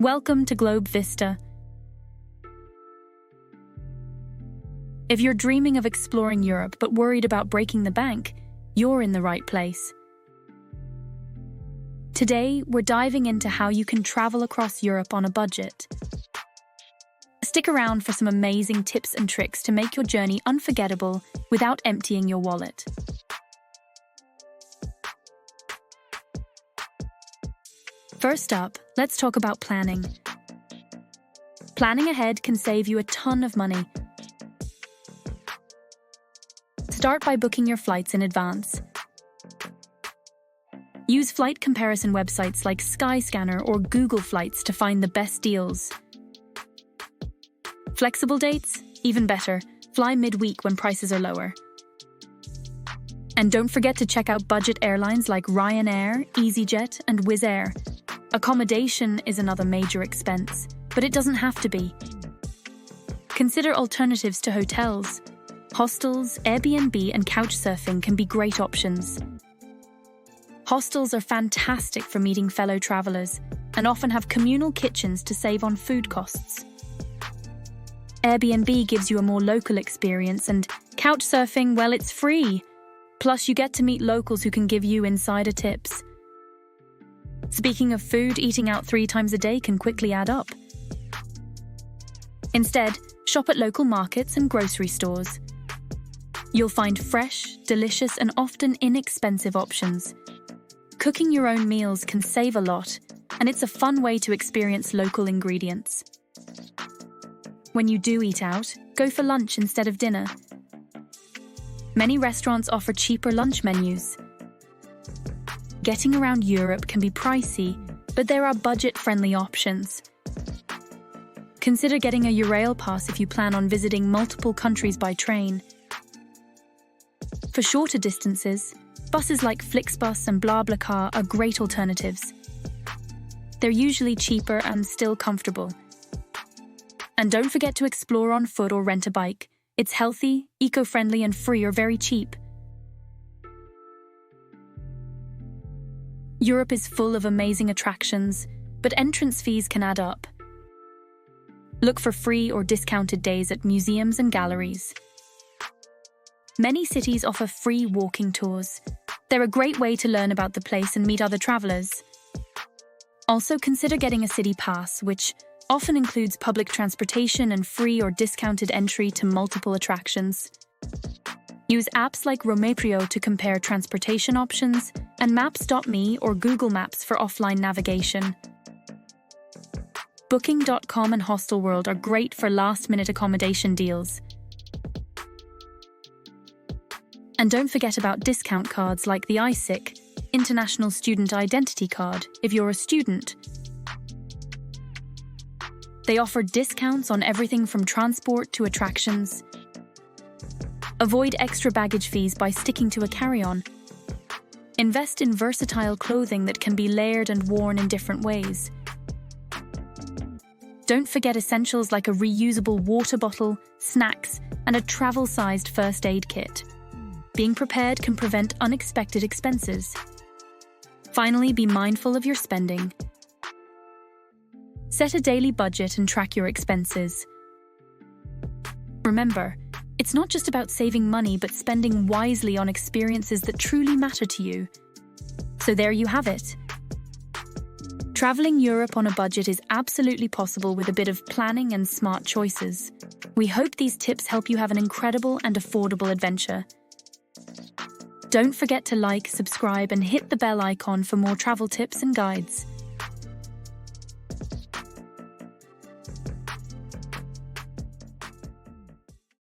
Welcome to GlobeVista. If you're dreaming of exploring Europe but worried about breaking the bank, you're in the right place. Today, we're diving into how you can travel across Europe on a budget. Stick around for some amazing tips and tricks to make your journey unforgettable without emptying your wallet. First up, let's talk about planning. Planning ahead can save you a ton of money. Start by booking your flights in advance. Use flight comparison websites like Skyscanner or Google Flights to find the best deals. Flexible dates? Even better. Fly midweek when prices are lower. And don't forget to check out budget airlines like Ryanair, EasyJet, and Wizz Air. Accommodation is another major expense, but it doesn't have to be. Consider alternatives to hotels. Hostels, Airbnb, and couchsurfing can be great options. Hostels are fantastic for meeting fellow travelers and often have communal kitchens to save on food costs. Airbnb gives you a more local experience, and couchsurfing, well, it's free. Plus, you get to meet locals who can give you insider tips. Speaking of food, eating out 3 times a day can quickly add up. Instead, shop at local markets and grocery stores. You'll find fresh, delicious, and often inexpensive options. Cooking your own meals can save a lot, and it's a fun way to experience local ingredients. When you do eat out, go for lunch instead of dinner. Many restaurants offer cheaper lunch menus. Getting around Europe can be pricey, but there are budget-friendly options. Consider getting a Eurail pass if you plan on visiting multiple countries by train. For shorter distances, buses like Flixbus and BlaBlaCar are great alternatives. They're usually cheaper and still comfortable. And don't forget to explore on foot or rent a bike. It's healthy, eco-friendly, and free or very cheap. Europe is full of amazing attractions, but entrance fees can add up. Look for free or discounted days at museums and galleries. Many cities offer free walking tours. They're a great way to learn about the place and meet other travelers. Also, consider getting a city pass, which often includes public transportation and free or discounted entry to multiple attractions. Use apps like Romaprio to compare transportation options, and Maps.me or Google Maps for offline navigation. Booking.com and Hostelworld are great for last-minute accommodation deals. And don't forget about discount cards like the ISIC, International Student Identity Card, if you're a student. They offer discounts on everything from transport to attractions. Avoid extra baggage fees by sticking to a carry-on. Invest in versatile clothing that can be layered and worn in different ways. Don't forget essentials like a reusable water bottle, snacks, and a travel-sized first aid kit. Being prepared can prevent unexpected expenses. Finally, be mindful of your spending. Set a daily budget and track your expenses. Remember, it's not just about saving money, but spending wisely on experiences that truly matter to you. So there you have it. Traveling Europe on a budget is absolutely possible with a bit of planning and smart choices. We hope these tips help you have an incredible and affordable adventure. Don't forget to like, subscribe, and hit the bell icon for more travel tips and guides.